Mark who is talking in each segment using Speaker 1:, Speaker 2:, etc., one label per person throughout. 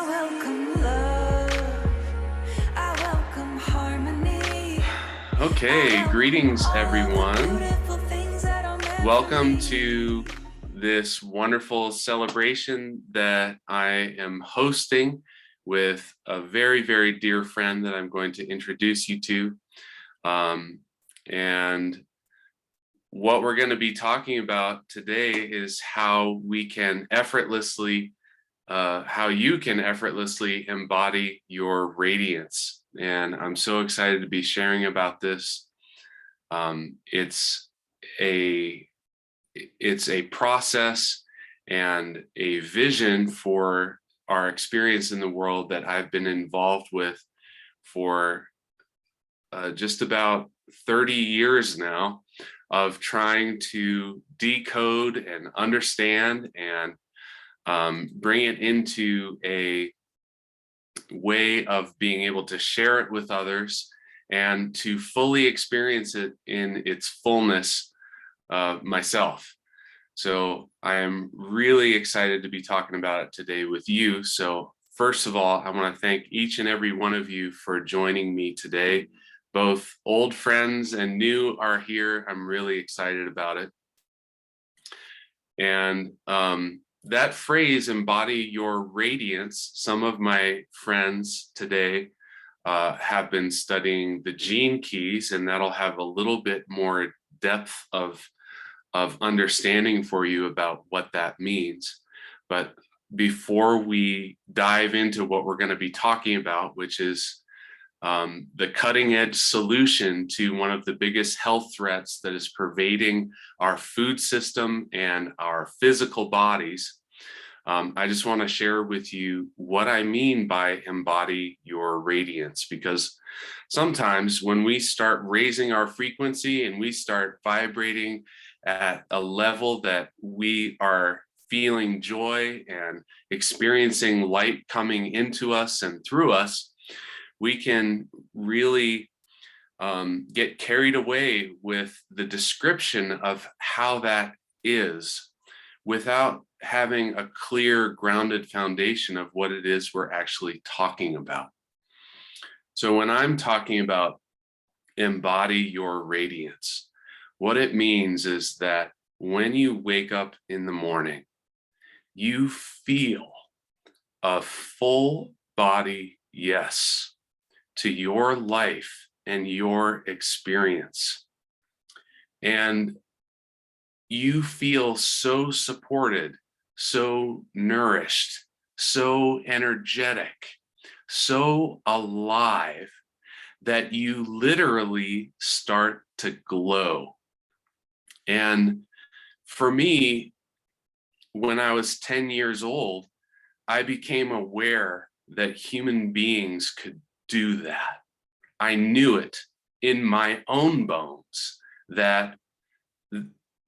Speaker 1: welcome love. I welcome harmony.
Speaker 2: Okay, greetings everyone. Welcome to this wonderful celebration that I am hosting with a very, very dear friend that I'm going to introduce you to. And what we're going to be talking about today is how we can effortlessly, how you can effortlessly embody your radiance. And I'm so excited to be sharing about this. It's a process and a vision for our experience in the world that I've been involved with for just about 30 years now, of trying to decode and understand and bring it into a way of being able to share it with others and to fully experience it in its fullness myself. So I am really excited to be talking about it today with you. So first of all, I want to thank each and every one of you for joining me today. Both old friends and new are here. I'm really excited about it. And that phrase, embody your radiance, some of my friends today have been studying the gene keys, and that'll have a little bit more depth of understanding for you about what that means. But before we dive into what we're going to be talking about, which is the cutting edge solution to one of the biggest health threats that is pervading our food system and our physical bodies, I just want to share with you what I mean by embody your radiance, because sometimes when we start raising our frequency and we start vibrating at a level that we are feeling joy and experiencing light coming into us and through us, we can really get carried away with the description of how that is without having a clear, grounded foundation of what it is we're actually talking about. So when I'm talking about embody your radiance, what it means is that when you wake up in the morning, you feel a full body yes to your life and your experience. And you feel so supported, so nourished, so energetic, so alive that you literally start to glow. And for me, when I was 10 years old, I became aware that human beings could do that. I knew it in my own bones that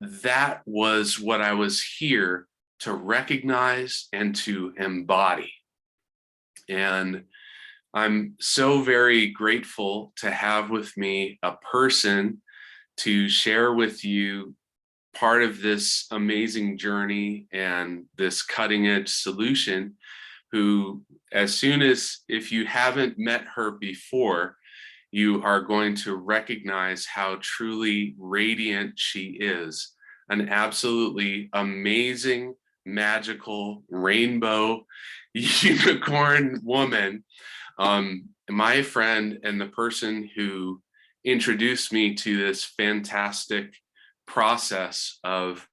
Speaker 2: that was what I was here to recognize and to embody. And I'm so very grateful to have with me a person to share with you part of this amazing journey and this cutting edge solution, who, as soon as, if you haven't met her before, you are going to recognize how truly radiant she is. An absolutely amazing, magical, rainbow, unicorn woman. My friend and the person who introduced me to this fantastic process of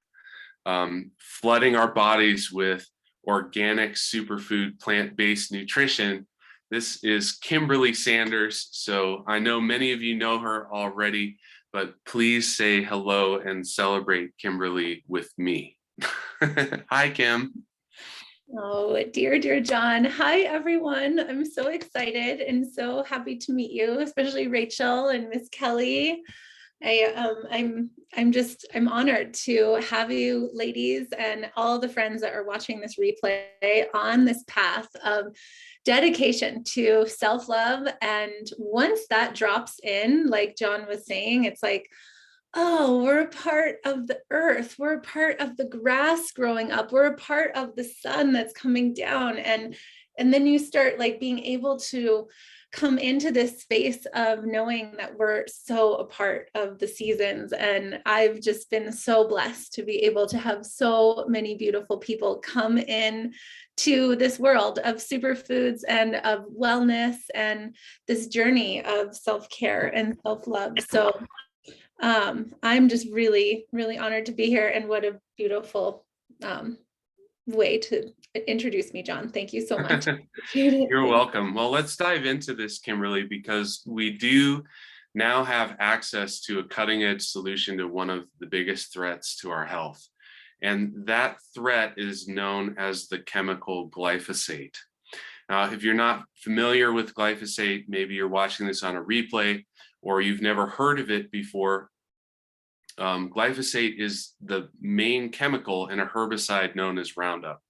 Speaker 2: flooding our bodies with organic superfood plant-based nutrition. This is Kimberly Sanders. So I know many of you know her already, but please say hello and celebrate Kimberly with me. Hi, Kim.
Speaker 3: Oh, dear John. Hi, everyone. I'm so excited and so happy to meet you, especially Rachel and Miss Kelly. I'm honored to have you ladies and all the friends that are watching this replay on this path of dedication to self-love. And once that drops in, like John was saying, it's like, oh, we're a part of the earth. We're a part of the grass growing up. We're a part of the sun that's coming down. And And then you start like being able to come into this space of knowing that we're so a part of the seasons. And I've just been so blessed to be able to have so many beautiful people come in to this world of superfoods and of wellness and this journey of self-care and self-love. So I'm just really, really honored to be here, and what a beautiful way to introduce me, John. Thank you so much.
Speaker 2: You're welcome. Well, let's dive into this, Kimberly, because we do now have access to a cutting edge solution to one of the biggest threats to our health. And that threat is known as the chemical glyphosate. Now, if you're not familiar with glyphosate, maybe you're watching this on a replay or you've never heard of it before. Glyphosate is the main chemical in a herbicide known as Roundup.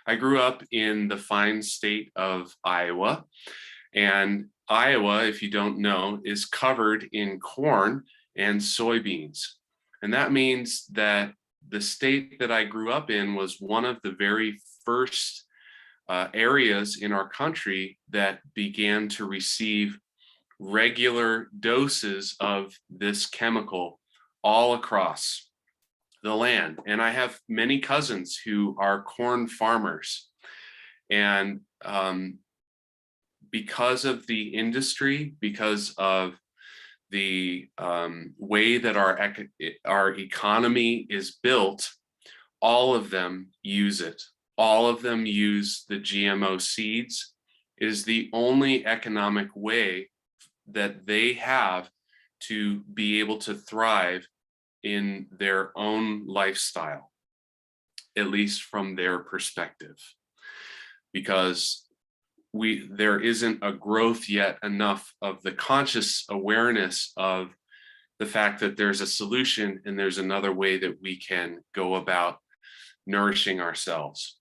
Speaker 2: I grew up in the fine state of Iowa, and Iowa, if you don't know, is covered in corn and soybeans. And that means that the state that I grew up in was one of the very first areas in our country that began to receive regular doses of this chemical all across the land. And I have many cousins who are corn farmers. And because of the industry, because of the way that our economy is built, all of them use it. All of them use the GMO seeds. It is the only economic way that they have to be able to thrive in their own lifestyle, at least from their perspective, because there isn't a growth yet enough of the conscious awareness of the fact that there's a solution and there's another way that we can go about nourishing ourselves.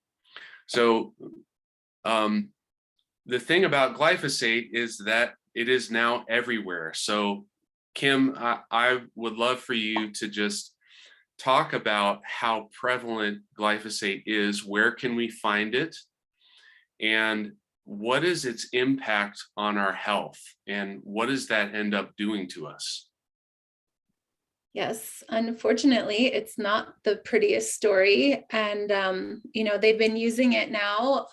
Speaker 2: So the thing about glyphosate is that it is now everywhere. So Kim, I would love for you to just talk about how prevalent glyphosate is, where can we find it, and what is its impact on our health, and what does that end up doing to us?
Speaker 3: Yes, unfortunately, it's not the prettiest story. And, they've been using it now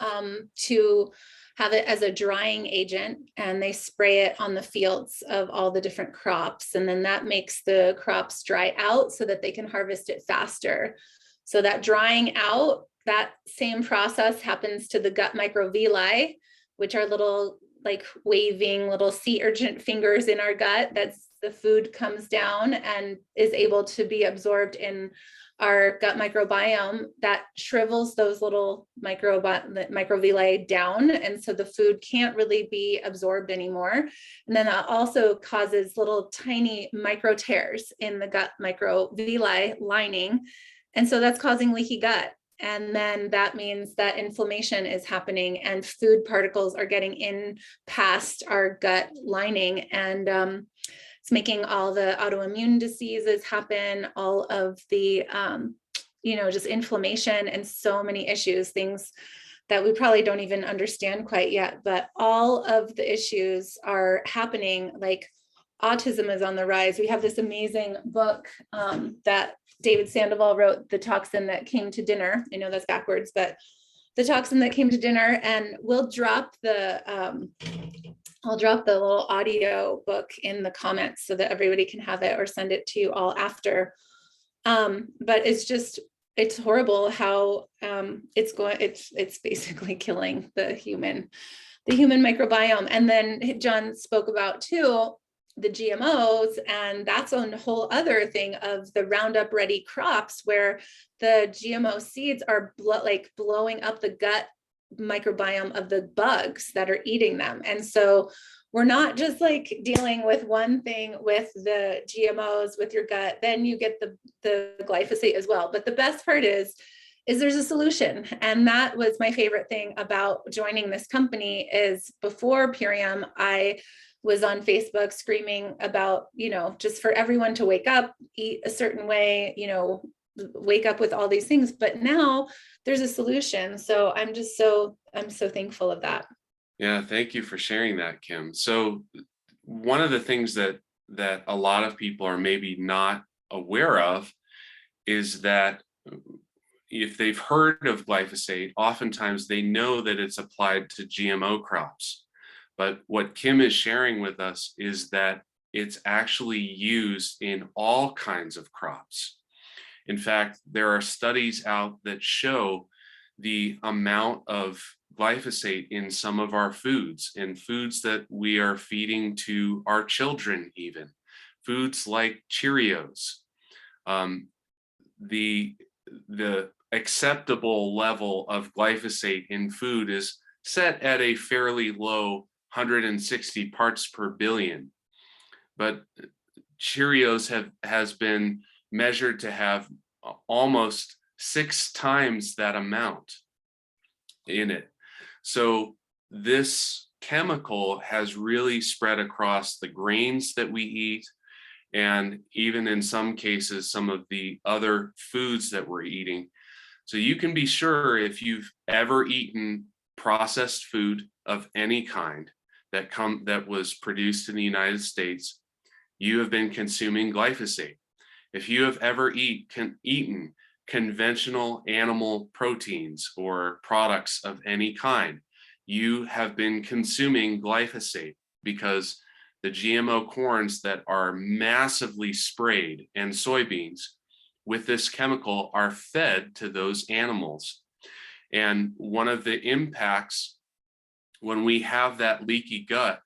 Speaker 3: to have it as a drying agent, and they spray it on the fields of all the different crops. And then that makes the crops dry out so that they can harvest it faster. So that drying out, that same process happens to the gut microvilli, which are little like waving little sea urchin fingers in our gut. That's the food comes down and is able to be absorbed in our gut microbiome, that shrivels those little microvilli down. And so the food can't really be absorbed anymore. And then that also causes little tiny micro tears in the gut microvilli lining. And so that's causing leaky gut. And then that means that inflammation is happening and food particles are getting in past our gut lining. And it's making all the autoimmune diseases happen, all of the, just inflammation and so many issues, things that we probably don't even understand quite yet. But all of the issues are happening, like autism is on the rise. We have this amazing book that David Sandoval wrote, The Toxin That Came to Dinner. I know that's backwards, but The Toxin That Came to Dinner. And we'll drop I'll drop the little audio book in the comments so that everybody can have it, or send it to you all after. But it's horrible how it's basically killing the human microbiome. And then John spoke about too, the GMOs, and that's a whole other thing of the Roundup Ready crops, where the GMO seeds are blowing up the gut microbiome of the bugs that are eating them. And so we're not just like dealing with one thing with the GMOs with your gut, then you get the glyphosate as well. But the best part is there's a solution. And that was my favorite thing about joining this company. Is before Purium, I was on Facebook screaming about, just for everyone to wake up, eat a certain way, wake up with all these things, but now there's a solution. So I'm so thankful of that.
Speaker 2: Yeah, thank you for sharing that, Kim. So one of the things that a lot of people are maybe not aware of is that if they've heard of glyphosate, oftentimes they know that it's applied to GMO crops. But what Kim is sharing with us is that it's actually used in all kinds of crops. In fact, there are studies out that show the amount of glyphosate in some of our foods, and foods that we are feeding to our children, even foods like Cheerios. The acceptable level of glyphosate in food is set at a fairly low 160 parts per billion, but Cheerios has been measured to have almost 6 times that amount in it. So this chemical has really spread across the grains that we eat, and even in some cases, some of the other foods that we're eating. So you can be sure, if you've ever eaten processed food of any kind that was produced in the United States, you have been consuming glyphosate. If you have ever eaten conventional animal proteins or products of any kind, you have been consuming glyphosate, because the GMO corns that are massively sprayed and soybeans with this chemical are fed to those animals. And one of the impacts when we have that leaky gut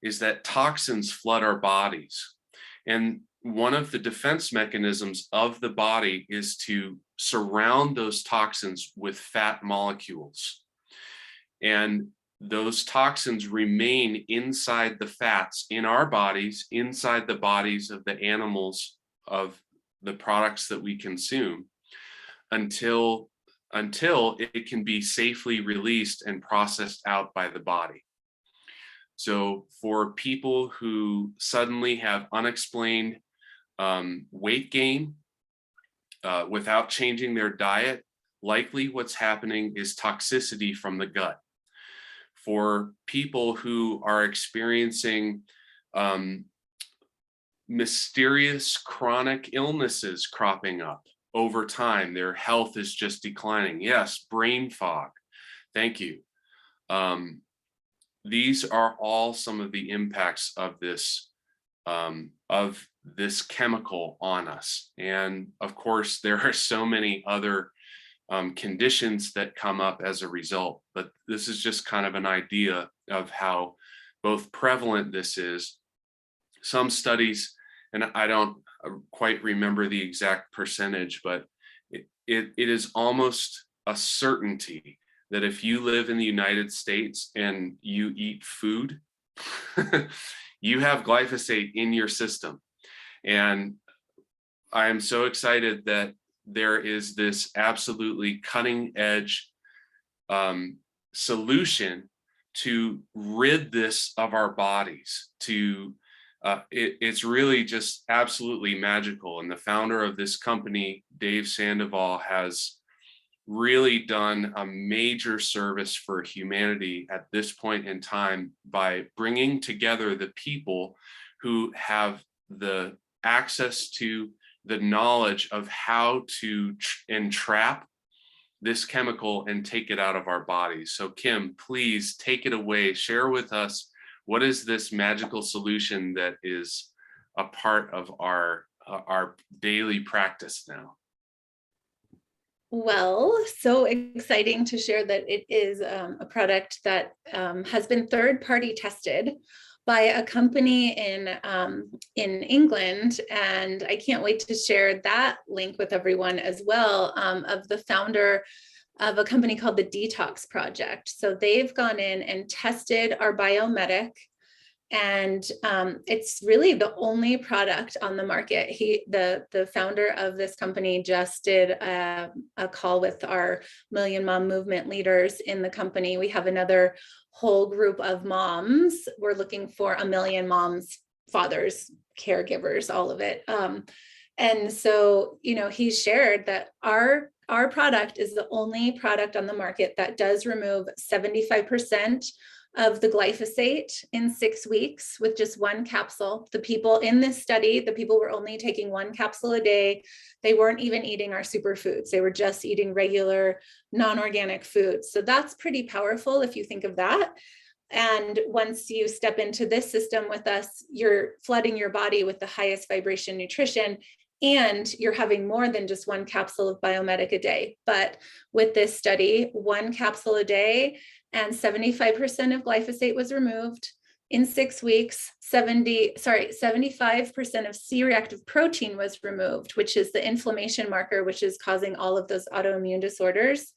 Speaker 2: is that toxins flood our bodies. And one of the defense mechanisms of the body is to surround those toxins with fat molecules. And those toxins remain inside the fats in our bodies, inside the bodies of the animals, of the products that we consume, until it can be safely released and processed out by the body. So for people who suddenly have unexplained weight gain without changing their diet, likely what's happening is toxicity from the gut. For people who are experiencing mysterious chronic illnesses cropping up over time, their health is just declining. Yes, brain fog. Thank you. These are all some of the impacts of this chemical on us. And of course, there are so many other conditions that come up as a result, but this is just kind of an idea of how both prevalent this is. Some studies, and I don't quite remember the exact percentage, but it is almost a certainty that if you live in the United States and you eat food, you have glyphosate in your system. And I am so excited that there is this absolutely cutting edge solution to rid this of our bodies. It's really just absolutely magical. And the founder of this company, Dave Sandoval, has really done a major service for humanity at this point in time by bringing together the people who have the access to the knowledge of how to entrap this chemical and take it out of our bodies. So Kim, please take it away. Share with us, what is this magical solution that is a part of our daily practice now?
Speaker 3: Well, so exciting to share that it is a product that has been third-party tested by a company in England, and I can't wait to share that link with everyone as well, of the founder of a company called the Detox Project. So they've gone in and tested our biomedic, and it's really the only product on the market. The founder of this company just did a call with our Million Mom Movement leaders in the company. We have another whole group of moms. We're looking for 1 million moms, fathers, caregivers, all of it. And so, he shared that our product is the only product on the market that does remove 75% of the glyphosate in 6 weeks with just one capsule. The people in this study, the people were only taking one capsule a day. They weren't even eating our superfoods. They were just eating regular non-organic foods. So that's pretty powerful if you think of that. And once you step into this system with us, you're flooding your body with the highest vibration nutrition, and you're having more than just one capsule of Biomedic a day. But with this study, one capsule a day, and 75% of glyphosate was removed in 6 weeks. 75% of C-reactive protein was removed, which is the inflammation marker, which is causing all of those autoimmune disorders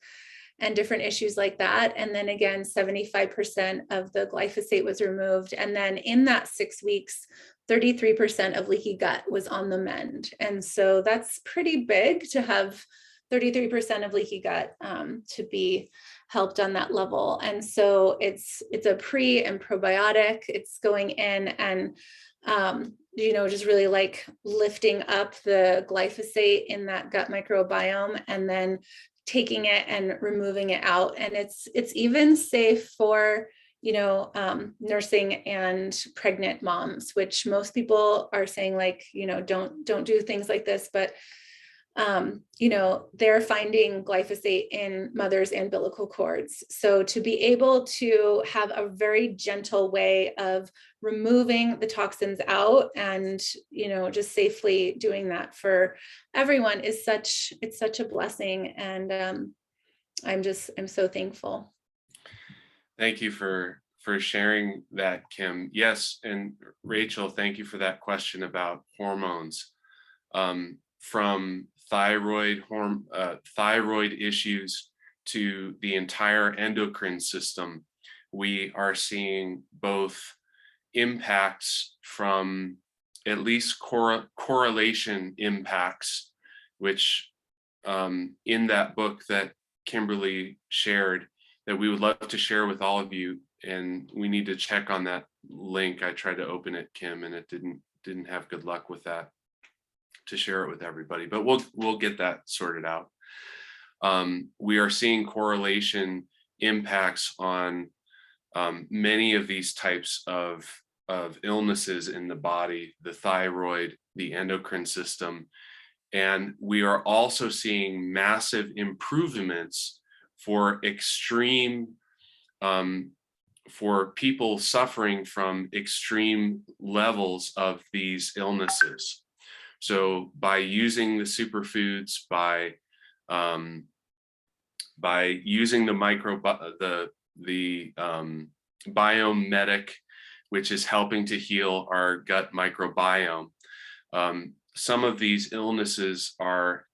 Speaker 3: and different issues like that. And then again, 75% of the glyphosate was removed. And then in that 6 weeks, 33% of leaky gut was on the mend. And so that's pretty big to have 33% of leaky gut to be helped on that level. And so it's a pre and probiotic. It's going in and just really like lifting up the glyphosate in that gut microbiome, and then taking it and removing it out. And it's even safe for nursing and pregnant moms, which most people are saying, like, don't do things like this, but they're finding glyphosate in mothers' umbilical cords. So to be able to have a very gentle way of removing the toxins out and, just safely doing that for everyone is such a blessing. And I'm so thankful.
Speaker 2: Thank you for sharing that, Kim. Yes, and Rachel, thank you for that question about hormones. From thyroid issues to the entire endocrine system, we are seeing both impacts from at least correlation impacts, which in that book that Kimberly shared, that we would love to share with all of you, and we need to check on that link. I tried to open it, Kim, and it didn't have good luck with that to share it with everybody, but we'll get that sorted out. We are seeing correlation impacts on many of these types of illnesses in the body, the thyroid, the endocrine system, and we are also seeing massive improvements for for people suffering from extreme levels of these illnesses. So by using the superfoods, by using the Biomedic, which is helping to heal our gut microbiome, some of these illnesses are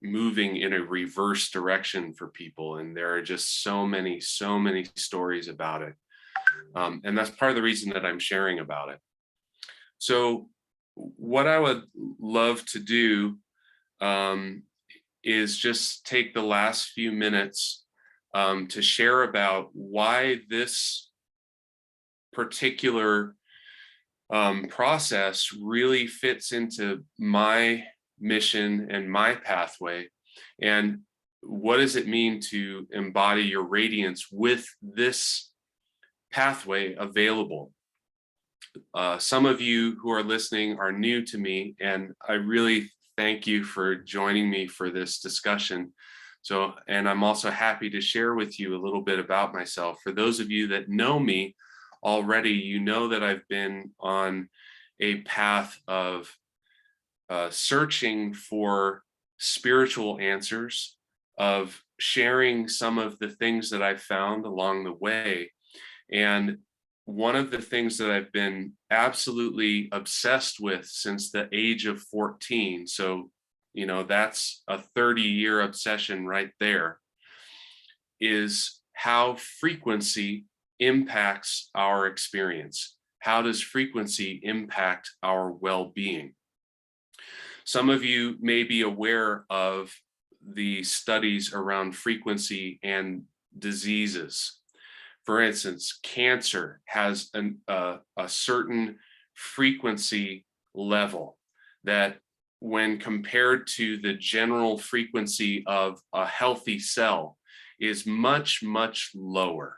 Speaker 2: moving in a reverse direction for people, and there are just so many stories about it, and that's part of the reason that I'm sharing about it. So what I would love to do is just take the last few minutes to share about why this particular process really fits into my mission and my pathway, and what does it mean to embody your radiance with this pathway available. Some of you who are listening are new to me, and I really thank you for joining me for this discussion. So, and I'm also happy to share with you a little bit about myself. For those of you that know me already, you know that I've been on a path of searching for spiritual answers, of sharing some of the things that I've found along the way. And one of the things that I've been absolutely obsessed with since the age of 14, so, that's a 30-year obsession right there, is how frequency impacts our experience. How does frequency impact our well-being? Some of you may be aware of the studies around frequency and diseases. For instance, cancer has a certain frequency level that when compared to the general frequency of a healthy cell, is much, much lower.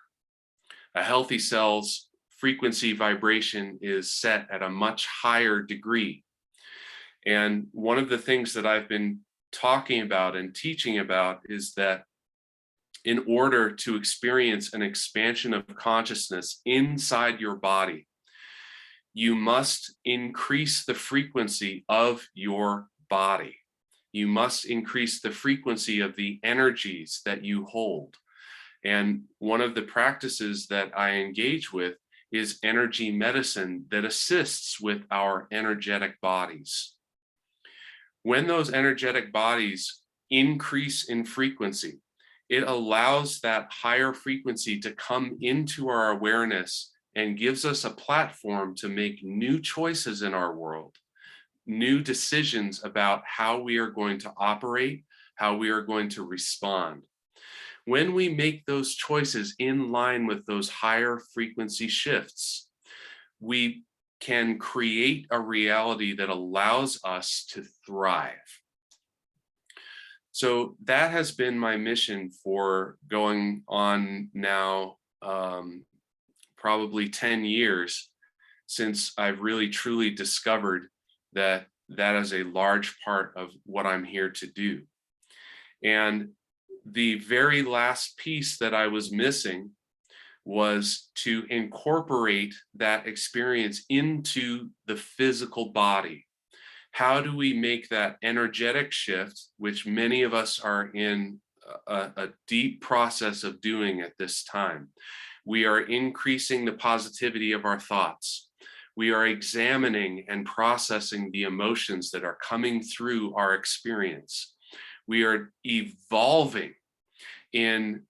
Speaker 2: A healthy cell's frequency vibration is set at a much higher degree. And one of the things that I've been talking about and teaching about is that in order to experience an expansion of consciousness inside your body, you must increase the frequency of your body. You must increase the frequency of the energies that you hold. And one of the practices that I engage with is energy medicine that assists with our energetic bodies. When those energetic bodies increase in frequency, it allows that higher frequency to come into our awareness and gives us a platform to make new choices in our world, new decisions about how we are going to operate, how we are going to respond. When we make those choices in line with those higher frequency shifts, we can create a reality that allows us to thrive. So that has been my mission for going on now, probably 10 years, since I've really truly discovered that that is a large part of what I'm here to do. And the very last piece that I was missing was to incorporate that experience into the physical body. How do we make that energetic shift, which many of us are in a deep process of doing at this time? We are increasing the positivity of our thoughts. We are examining and processing the emotions that are coming through our experience. We are evolving in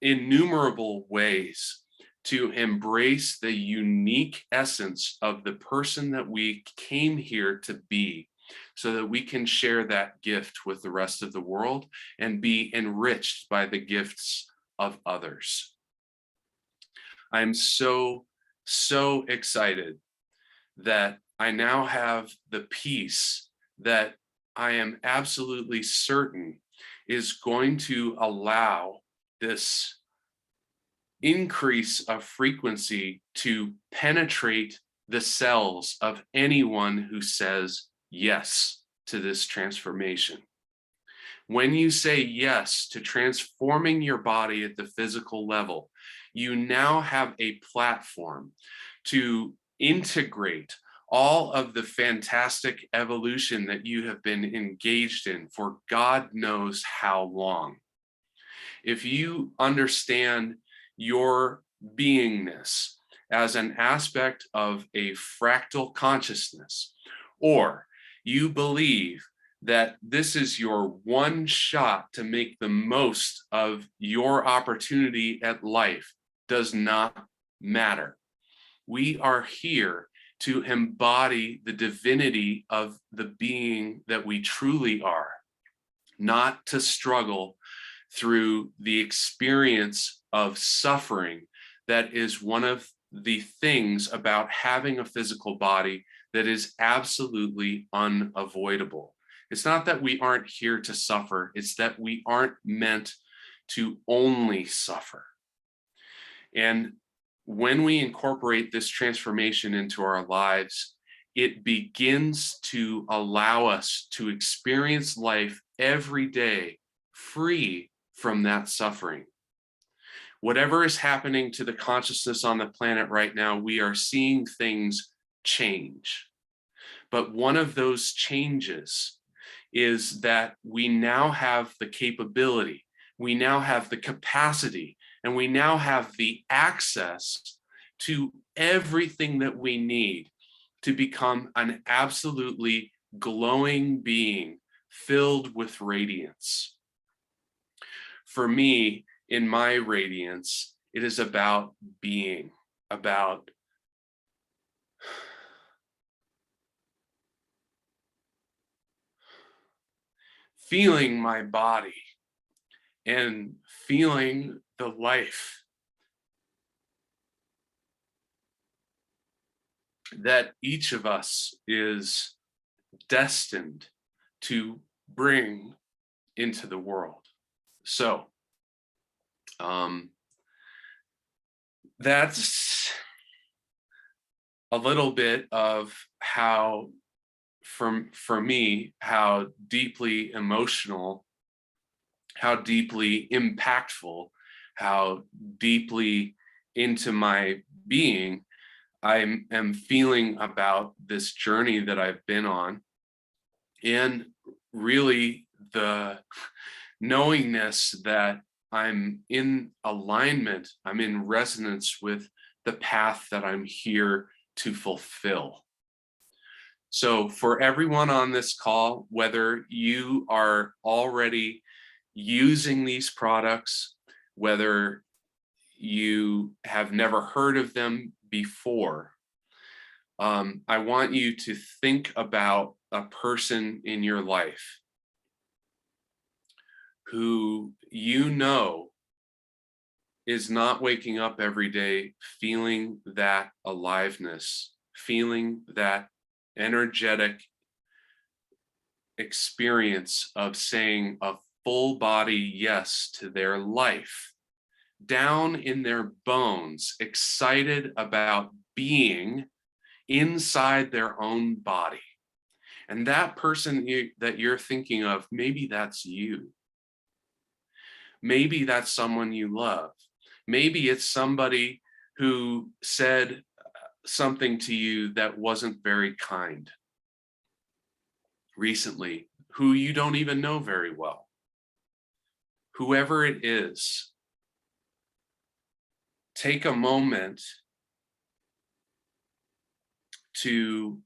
Speaker 2: innumerable ways to embrace the unique essence of the person that we came here to be, so that we can share that gift with the rest of the world and be enriched by the gifts of others. I'm so excited that I now have the peace that I am absolutely certain is going to allow this increase of frequency to penetrate the cells of anyone who says yes to this transformation. When you say yes to transforming your body at the physical level, you now have a platform to integrate all of the fantastic evolution that you have been engaged in for God knows how long. If you understand your beingness as an aspect of a fractal consciousness, or you believe that this is your one shot to make the most of your opportunity at life, does not matter. We are here to embody the divinity of the being that we truly are, not to struggle through the experience of suffering that is one of the things about having a physical body that is absolutely unavoidable. It's not that we aren't here to suffer, it's that we aren't meant to only suffer. And when we incorporate this transformation into our lives, it begins to allow us to experience life every day free from that suffering. Whatever is happening to the consciousness on the planet right now, we are seeing things change. But one of those changes is that we now have the capability, we now have the capacity, and we now have the access to everything that we need to become an absolutely glowing being filled with radiance. For me, in my radiance, it is about being, about feeling my body and feeling the life that each of us is destined to bring into the world. So that's a little bit of how, for me, how deeply emotional, how deeply impactful, how deeply into my being I am feeling about this journey that I've been on, and really the knowingness that I'm in alignment, I'm in resonance with the path that I'm here to fulfill. So for everyone on this call, whether you are already using these products, whether you have never heard of them before, I want you to think about a person in your life who you know is not waking up every day feeling that aliveness, feeling that energetic experience of saying a full body yes to their life, down in their bones, excited about being inside their own body. And that person that you're thinking of, maybe that's you. Maybe that's someone you love. Maybe it's somebody who said something to you that wasn't very kind recently, who you don't even know very well. Whoever it is, take a moment to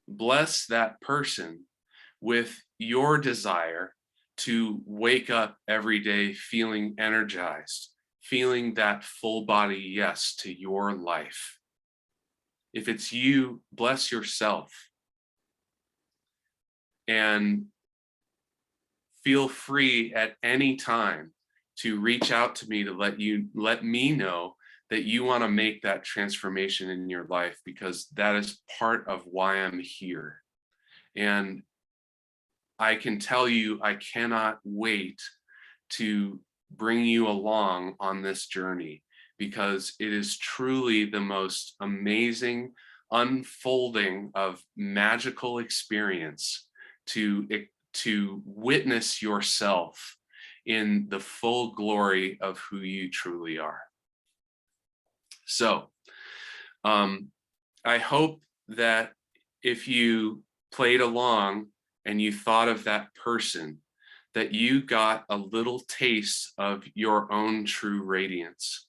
Speaker 2: bless that person with your desire to wake up every day feeling energized, feeling that full body yes to your life. If it's you, bless yourself. And feel free at any time to reach out to me to let me know that you want to make that transformation in your life, because that is part of why I'm here. And I can tell you, I cannot wait to bring you along on this journey, because it is truly the most amazing unfolding of magical experience to witness yourself in the full glory of who you truly are. So I hope that if you played along and you thought of that person, that you got a little taste of your own true radiance,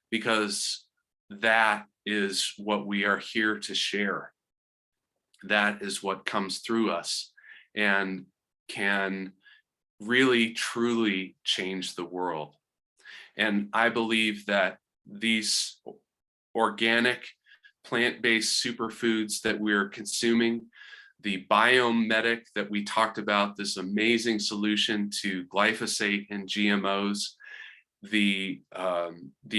Speaker 2: because that is what we are here to share. That is what comes through us and can really, truly change the world. And I believe that these organic, plant-based superfoods that we're consuming, the biomedic that we talked about, this amazing solution to glyphosate and GMOs, the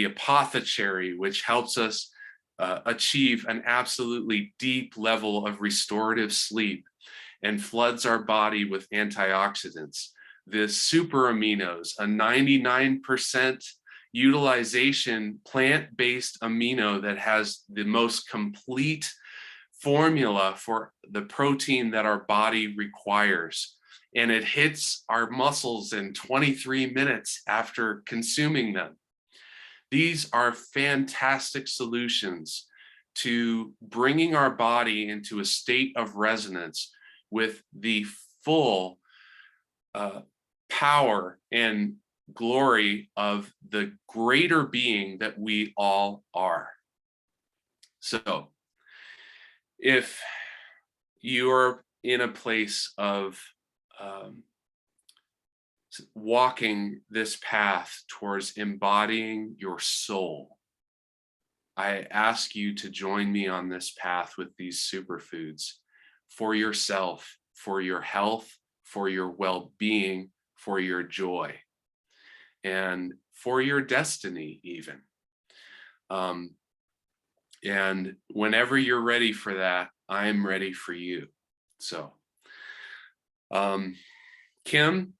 Speaker 2: apothecary, which helps us achieve an absolutely deep level of restorative sleep and floods our body with antioxidants. The super aminos, a 99% utilization plant-based amino that has the most complete formula for the protein that our body requires. And it hits our muscles in 23 minutes after consuming them. These are fantastic solutions to bringing our body into a state of resonance with the full power and glory of the greater being that we all are. So if you're in a place of walking this path towards embodying your soul, I ask you to join me on this path with these superfoods for yourself, for your health, for your well-being, for your joy, and for your destiny even. And whenever you're ready for that, I'm ready for you. So, Kim,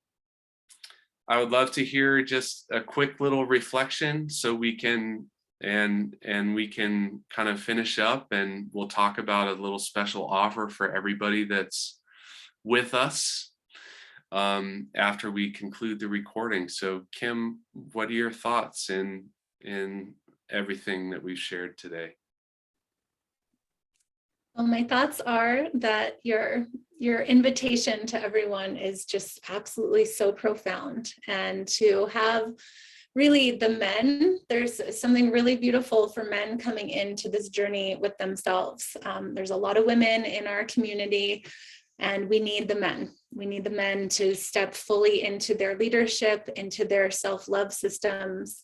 Speaker 2: I would love to hear just a quick little reflection so we can and we can kind of finish up, and we'll talk about a little special offer for everybody that's with us after we conclude the recording. So Kim, what are your thoughts in everything that we've shared today?
Speaker 3: Well, my thoughts are that your invitation to everyone is just absolutely so profound, and to have really the men, there's something really beautiful for men coming into this journey with themselves. There's a lot of women in our community, and we need the men. We need the men to step fully into their leadership, into their self-love systems.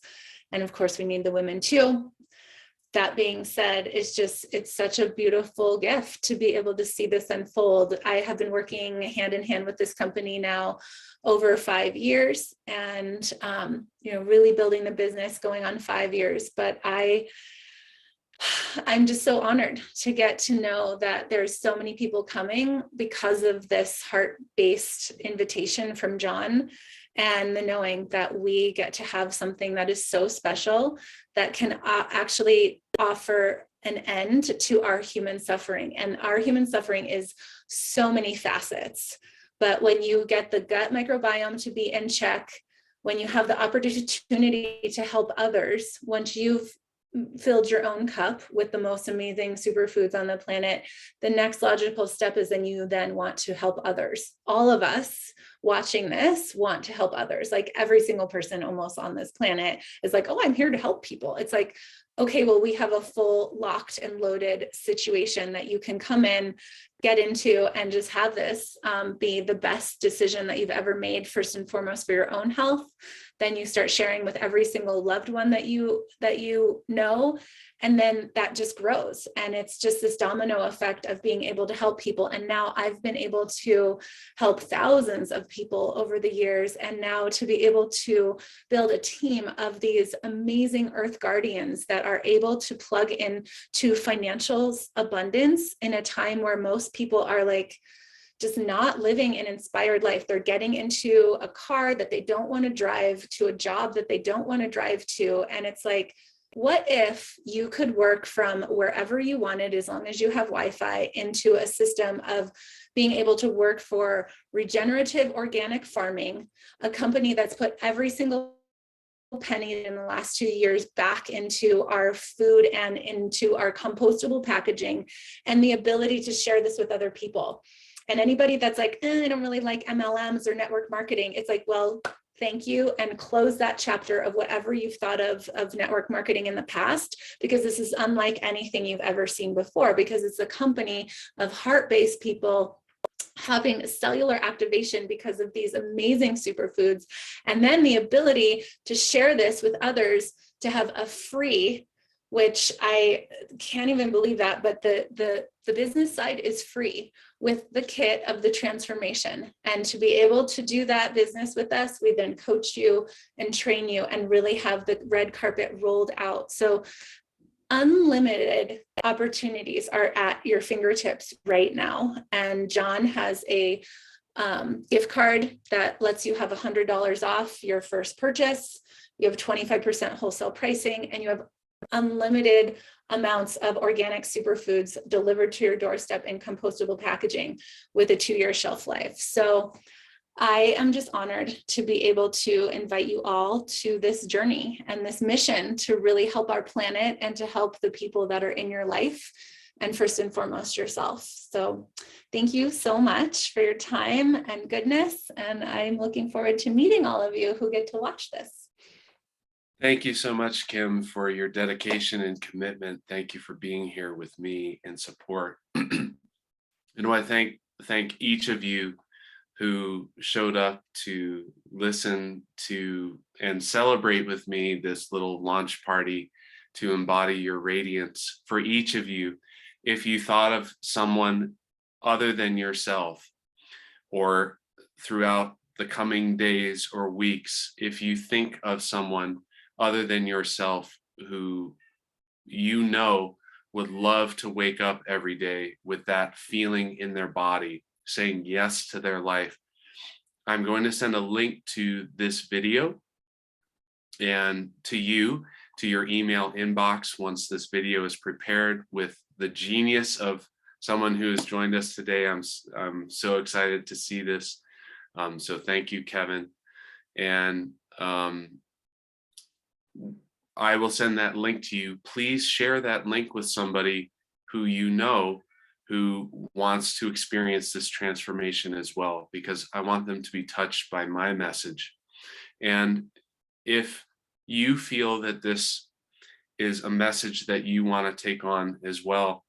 Speaker 3: And of course, we need the women too. That being said, it's such a beautiful gift to be able to see this unfold. I have been working hand in hand with this company now over 5 years, and really building the business going on 5 years. But I'm just so honored to get to know that there's so many people coming because of this heart-based invitation from John, and the knowing that we get to have something that is so special that can actually offer an end to our human suffering. And our human suffering is so many facets. But when you get the gut microbiome to be in check, when you have the opportunity to help others, once you've filled your own cup with the most amazing superfoods on the planet, the next logical step is then you then want to help others. All of us watching this want to help others. Like every single person almost on this planet is like, oh, I'm here to help people. It's like, okay, well, we have a full locked and loaded situation that you can come in, get into, and just have this be the best decision that you've ever made, first and foremost for your own health. Then you start sharing with every single loved one that you know, and then that just grows. And it's just this domino effect of being able to help people. And now I've been able to help thousands of people over the years, and now to be able to build a team of these amazing earth guardians that are able to plug in to financial abundance in a time where most people are like just not living an inspired life. They're getting into a car that they don't want to drive, to a job that they don't want to drive to. And it's like, what if you could work from wherever you wanted, as long as you have Wi-Fi, into a system of being able to work for regenerative organic farming, a company that's put every single penny in the last 2 years back into our food and into our compostable packaging, and the ability to share this with other people. And anybody that's like, I don't really like MLMs or network marketing, it's like, well, thank you, and close that chapter of whatever you've thought of network marketing in the past, because this is unlike anything you've ever seen before, because it's a company of heart-based people having cellular activation because of these amazing superfoods, and then the ability to share this with others, to have a free, which I can't even believe that, but the business side is free with the kit of the transformation. And to be able to do that business with us, we then coach you and train you and really have the red carpet rolled out. So unlimited opportunities are at your fingertips right now. And John has a gift card that lets you have $100 off your first purchase. You have 25% wholesale pricing, and you have unlimited amounts of organic superfoods delivered to your doorstep in compostable packaging with a 2-year shelf life. So I am just honored to be able to invite you all to this journey and this mission to really help our planet and to help the people that are in your life, and first and foremost yourself. So thank you so much for your time and goodness, and I'm looking forward to meeting all of you who get to watch this.
Speaker 2: Thank you so much, Kim, for your dedication and commitment. Thank you for being here with me in support. And I thank each of you who showed up to listen to and celebrate with me this little launch party to embody your radiance. For each of you, if you thought of someone other than yourself, or throughout the coming days or weeks, if you think of someone other than yourself who you know would love to wake up every day with that feeling in their body, saying yes to their life, I'm going to send a link to this video and to you, to your email inbox once this video is prepared, with the genius of someone who has joined us today. I'm so excited to see this. So thank you, Kevin. And I will send that link to you. Please share that link with somebody who you know who wants to experience this transformation as well, because I want them to be touched by my message. And if you feel that this is a message that you want to take on as well,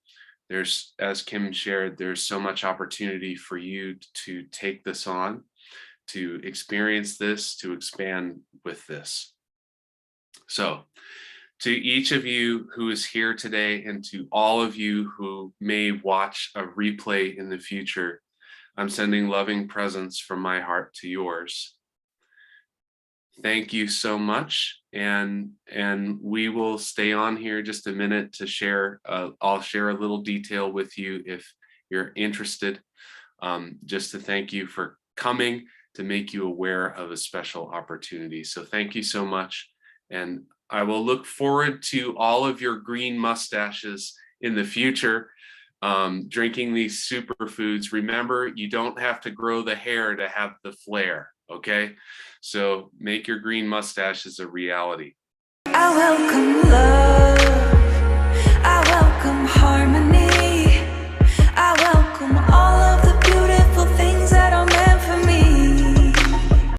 Speaker 2: there's, as Kim shared, there's so much opportunity for you to take this on, to experience this, to expand with this. So to each of you who is here today, and to all of you who may watch a replay in the future, I'm sending loving presents from my heart to yours. Thank you so much. And we will stay on here just a minute to share. I'll share a little detail with you if you're interested, just to thank you for coming, to make you aware of a special opportunity. So thank you so much. And I will look forward to all of your green mustaches in the future, drinking these superfoods. Remember, you don't have to grow the hair to have the flair, okay? So make your green mustaches a reality.
Speaker 1: I welcome love.